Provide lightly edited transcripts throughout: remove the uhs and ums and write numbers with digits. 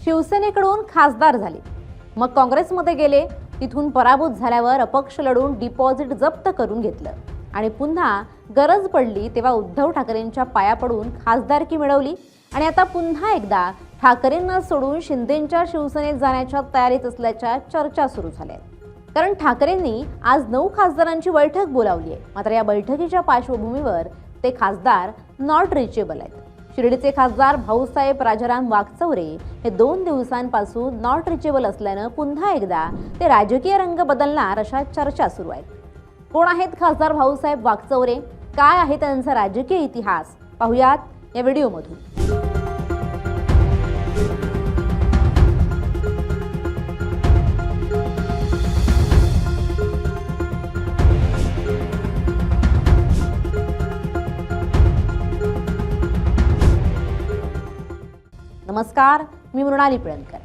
शिवसेनेकडून खासदार झाले, मग काँग्रेसमध्ये गेले, तिथून पराभूत झाल्यावर अपक्ष लढून डिपॉझिट जप्त करून घेतलं आणि पुन्हा गरज पडली तेव्हा उद्धव ठाकरेंच्या पाया पडून खासदारकी मिळवली आणि आता पुन्हा एकदा ठाकरेंना सोडून शिंदेंच्या शिवसेनेत जाण्याच्या तयारीत असल्याच्या चर्चा सुरू झाल्या आहेत. कारण ठाकरेंनी आज 9 खासदारांची बैठक बोलावली आहे. मात्र या बैठकीच्या पार्श्वभूमीवर ते खासदार नॉट रिचेबल आहेत. शिर्डीचे खासदार भाऊसाहेब राजाराम वाकचौरे हे 2 दिवसांपासून नॉट रिचेबल असल्यानं पुन्हा एकदा ते राजकीय रंग बदलणार अशा चर्चा सुरू आहेत. कोण आहेत खासदार भाऊसाहेब वाकचौरे, काय आहे त्यांचा राजकीय इतिहास, पाहुयात या व्हिडिओमधून. नमस्कार, मी मृणाली पिळणकर.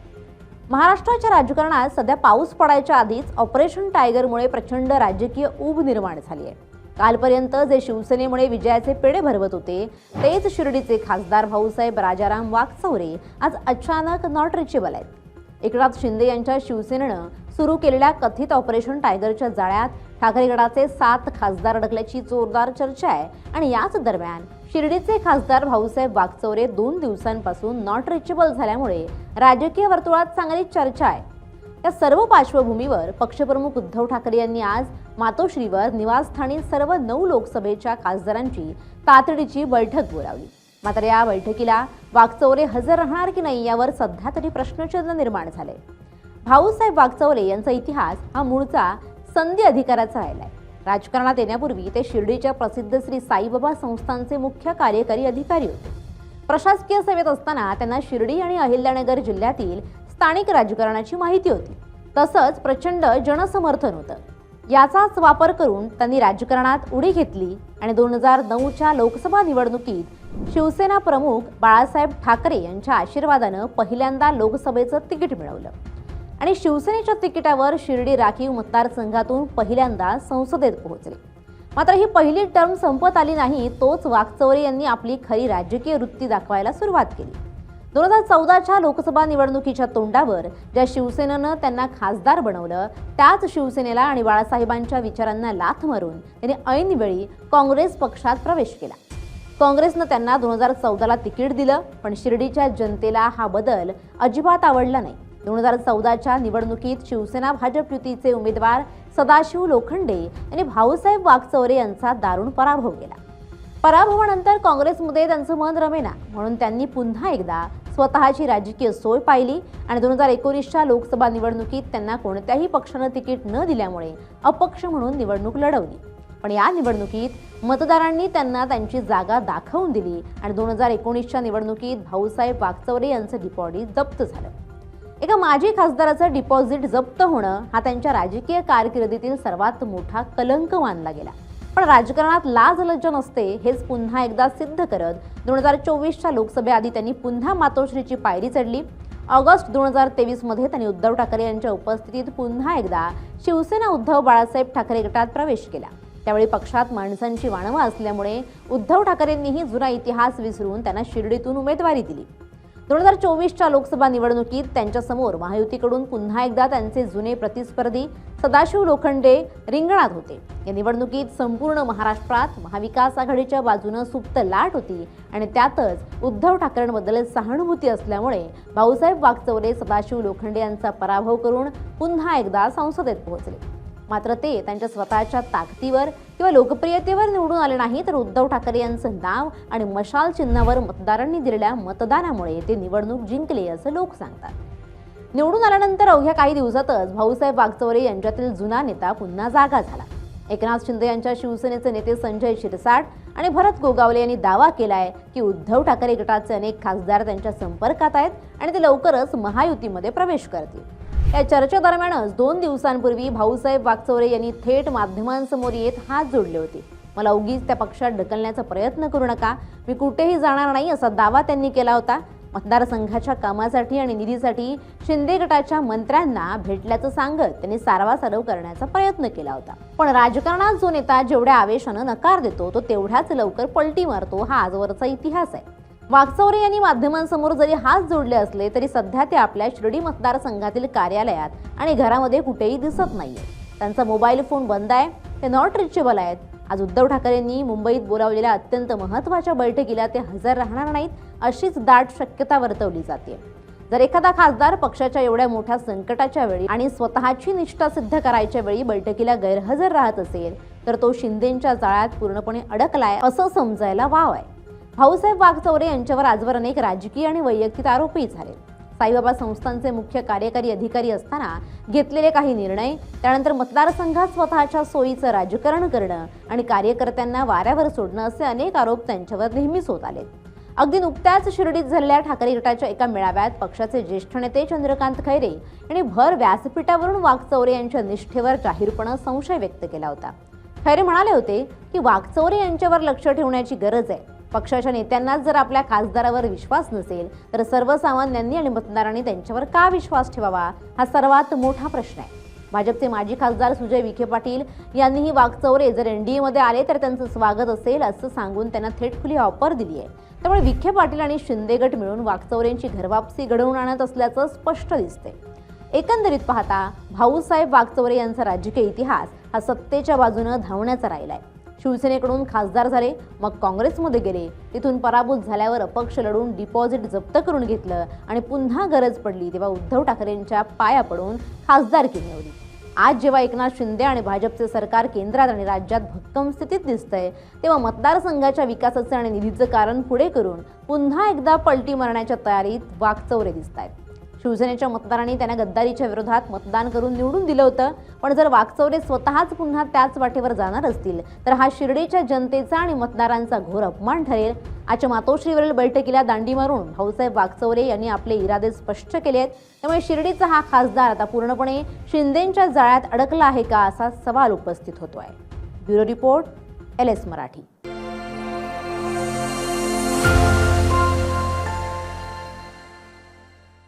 महाराष्ट्राच्या राजकारणात सध्या पाऊस पडायच्या आधीच ऑपरेशन टायगरमुळे प्रचंड राजकीय ऊब निर्माण झाली आहे. कालपर्यंत जे शिवसेनेमुळे विजयाचे पेढे भरवत होते तेच शिर्डीचे खासदार भाऊसाहेब राजाराम वाकचौरे आज अचानक नॉट रिचेबल आहेत. एकनाथ शिंदे यांच्या शिवसेनेनं सुरू केलेल्या कथित ऑपरेशन टायगरच्या जाळ्यात ठाकरे गटाचे 7 खासदार अडकल्याची जोरदार चर्चा आहे आणि याच दरम्यान शिर्डीचे खासदार भाऊसाहेब वाकचौरे 2 दिवसांपासून नॉट रिचेबल झाल्यामुळे राजकीय वर्तुळात चांगली चर्चा आहे. या सर्व पार्श्वभूमीवर पक्षप्रमुख उद्धव ठाकरे यांनी आज मातोश्रीवर निवासस्थानी सर्व 9 लोकसभेच्या खासदारांची तातडीची बैठक बोलावली. मात्र या बैठकीला वाकचौरे हजर राहणार की नाही यावर सध्या तरी प्रश्नचिन्ह निर्माण झाले. भाऊसाहेब वाकचौरे यांचा इतिहास हा मूळचा संधी अधिकाराचा राहिलाय. राजकारणात येण्यापूर्वी ते शिर्डीच्या प्रसिद्ध श्री साईबाबा संस्थानचे मुख्य कार्यकारी अधिकारी होते. प्रशासकीय सेवेत असताना त्यांना शिर्डी आणि अहिल्यानगर जिल्ह्यातील स्थानिक राजकारणाची माहिती होती. तसंच प्रचंड जनसमर्थन होतं. याचाच वापर करून त्यांनी राजकारणात उडी घेतली आणि 2009च्या लोकसभा निवडणुकीत शिवसेना प्रमुख बाळासाहेब ठाकरे यांच्या आशीर्वादानं पहिल्यांदा लोकसभेचं तिकीट मिळवलं आणि शिवसेनेच्या तिकिटावर शिर्डी राखीव मतदारसंघातून पहिल्यांदा संसदेत पोहोचले. मात्र ही पहिली टर्म संपत आली नाही, तोच वाकचौरे यांनी आपली खरी राजकीय वृत्ती दाखवायला सुरुवात केली. 2014च्या लोकसभा निवडणुकीच्या तोंडावर ज्या शिवसेनेनं त्यांना खासदार बनवलं त्याच शिवसेनेला आणि बाळासाहेबांच्या विचारांना लाथ मारून त्यांनी ऐनवेळी काँग्रेस पक्षात प्रवेश केला. काँग्रेसनं त्यांना 2014ला तिकीट दिलं, पण शिर्डीच्या जनतेला हा बदल अजिबात आवडला नाही. 2014च्या निवडणुकीत शिवसेना भाजप युतीचे उमेदवार सदाशिव लोखंडे यांनी भाऊसाहेब वाकचौरे यांचा दारुण पराभव केला. पराभवानंतर काँग्रेसमध्ये त्यांचं मन रमेना, म्हणून त्यांनी पुन्हा एकदा स्वतःची राजकीय सोय पाहिली आणि 2019च्या लोकसभा निवडणुकीत त्यांना कोणत्याही पक्षानं तिकीट न दिल्यामुळे अपक्ष म्हणून निवडणूक लढवली. पण या निवडणुकीत मतदारांनी त्यांना त्यांची जागा दाखवून दिली आणि 2019च्या निवडणुकीत भाऊसाहेब वाकचौरे यांचं डिपॉझिट जप्त झालं. एका माजी खासदाराचं डिपॉझिट जप्त होणं हा त्यांच्या राजकीय कारकिर्दीतील सर्वात मोठा कलंक मानला गेला. पण राजकारणात लाज लज्जा नसते हेच पुन्हा एकदा सिद्ध करत 2024च्या लोकसभेआधी त्यांनी पुन्हा मातोश्रीची पायरी चढली. ऑगस्ट 2023 मध्ये त्यांनी उद्धव ठाकरे यांच्या उपस्थितीत पुन्हा एकदा शिवसेना उद्धव बाळासाहेब ठाकरे गटात प्रवेश केला. त्यावेळी पक्षात माणसांची वाणवा असल्यामुळे उद्धव ठाकरेंनीही जुना इतिहास विसरून त्यांना शिर्डीतून उमेदवारी दिली. 2024च्या लोकसभा निवडणुकीत त्यांच्यासमोर महायुतीकडून पुन्हा एकदा त्यांचे जुने प्रतिस्पर्धी सदाशिव लोखंडे रिंगणात होते. या निवडणुकीत संपूर्ण महाराष्ट्रात महाविकास आघाडीच्या बाजूनं सुप्त लाट होती आणि त्यातच उद्धव ठाकरेंबद्दल सहानुभूती असल्यामुळे भाऊसाहेब वाकचौरे सदाशिव लोखंडे यांचा पराभव करून पुन्हा एकदा संसदेत पोहोचले. मात्र ते त्यांच्या स्वतःच्या ताकदीवर किंवा लोकप्रियतेवर निवडून आले नाही, तर उद्धव ठाकरे यांचं नाव आणि मशाल चिन्हावर मतदारांनी दिलेल्या मतदानामुळे ते निवडणूक जिंकले असं लोक सांगतात. निवडून आल्यानंतर अवघ्या काही दिवसातच भाऊसाहेब वाकचौरे यांच्यातील जुना नेता पुन्हा जागा झाला. एकनाथ शिंदे यांच्या शिवसेनेचे नेते संजय शिरसाट आणि भरत गोगावले यांनी दावा केलाय की उद्धव ठाकरे गटाचे अनेक खासदार त्यांच्या संपर्कात आहेत आणि ते लवकरच महायुतीमध्ये प्रवेश करतील. या चर्चेदरम्यानच 2 दिवसांपूर्वी भाऊसाहेब वाकचौरे यांनी थेट माध्यमांसमोर येत हात जोडले होते. मला उगीच त्या पक्षात ढकलण्याचा प्रयत्न करू नका, मी कुठेही जाणार नाही असा दावा त्यांनी केला होता. मतदारसंघाच्या कामासाठी आणि निधीसाठी शिंदे गटाच्या मंत्र्यांना भेटल्याचं सांगत त्यांनी सारवासारव करण्याचा प्रयत्न केला होता. पण राजकारणात जो नेता जेवढ्या आवेशानं नकार देतो तो तेवढ्याच लवकर पलटी मारतो हा आजवरचा इतिहास आहे. वाकचौरे यांनी माध्यमांसमोर जरी हात जोडले असले तरी सध्या ते आपल्या शिर्डी मतदारसंघातील कार्यालयात आणि घरामध्ये कुठेही दिसत नाहीये. त्यांचा मोबाईल फोन बंद आहे, ते नॉट रिचेबल आहेत. आज उद्धव ठाकरेंनी मुंबईत बोलावलेल्या अत्यंत महत्त्वाच्या बैठकीला ते हजर राहणार नाहीत अशीच दाट शक्यता वर्तवली जाते. जर एखादा खासदार पक्षाच्या एवढ्या मोठ्या संकटाच्या वेळी आणि स्वतःची निष्ठा सिद्ध करायच्या वेळी बैठकीला गैरहजर राहत असेल तर तो शिंदेंच्या जाळ्यात पूर्णपणे अडकलाय असं समजायला वाव आहे. भाऊसाहेब वाकचौरे यांच्यावर आजवर अनेक राजकीय आणि वैयक्तिक आरोपही झाले. साईबाबा संस्थांचे मुख्य कार्यकारी अधिकारी असताना घेतलेले काही निर्णय, त्यानंतर मतदारसंघात स्वतःच्या सोयीचं राजकारण करणं आणि कार्यकर्त्यांना वाऱ्यावर सोडणं असे अनेक आरोप त्यांच्यावर नेहमीच होत आले. अगदी नुकत्याच शिर्डीत झालेल्या ठाकरे गटाच्या एका मेळाव्यात पक्षाचे ज्येष्ठ नेते चंद्रकांत खैरे यांनी भर व्यासपीठावरून वाकचौरे यांच्या निष्ठेवर जाहीरपणे संशय व्यक्त केला होता. खैरे म्हणाले होते की वाकचौरे यांच्यावर लक्ष ठेवण्याची गरज आहे. पक्षाच्या नेत्यांनाच जर आपल्या खासदारावर विश्वास नसेल तर सर्वसामान्यांनी आणि मतदारांनी त्यांच्यावर का विश्वास ठेवावा हा सर्वात मोठा प्रश्न आहे. भाजपचे माजी खासदार सुजय विखे पाटील यांनीही वाकचौरे जर एनडीए मध्ये आले तर त्यांचं स्वागत असेल असं सांगून त्यांना थेट खुली ऑफर दिली आहे. त्यामुळे विखे पाटील आणि शिंदे गट मिळून वाकचौरेंची घरवापसी घडवून आणत असल्याचं स्पष्ट दिसते. एकंदरीत पाहता भाऊसाहेब वाकचौरे यांचा राजकीय इतिहास हा सत्तेच्या बाजूने धावण्याचा राहिलाय. शिवसेनेकडून खासदार झाले, मग काँग्रेसमध्ये गेले, तिथून पराभूत झाल्यावर अपक्ष लढून डिपॉझिट जप्त करून घेतलं आणि पुन्हा गरज पडली तेव्हा उद्धव ठाकरेंच्या पाया पडून खासदारकी मिळवली. आज जेव्हा एकनाथ शिंदे आणि भाजपचे सरकार केंद्रात आणि राज्यात भक्कम स्थितीत दिसतंय तेव्हा मतदारसंघाच्या विकासाचे आणि निधीचं कारण पुढे करून पुन्हा एकदा पलटी मारण्याच्या तयारीत वाकचौरे दिसतायत. शिवसेनेच्या मतदारांनी त्यांना गद्दारीच्या विरोधात मतदान करून निवडून दिलं होतं, पण जर वाकचौरे स्वतःच पुन्हा त्याच वाटेवर जाणार असतील तर हा शिर्डीच्या जनतेचा आणि मतदारांचा घोर अपमान ठरेल. आजच्या मातोश्रीवरील बैठकीला दांडी मारून भाऊसाहेब वाकचौरे यांनी आपले इरादे स्पष्ट केले आहेत. त्यामुळे शिर्डीचा हा खासदार आता पूर्णपणे शिंदेंच्या जाळ्यात अडकला आहे का असा सवाल उपस्थित होतोय. Bureau report, LS Marathi.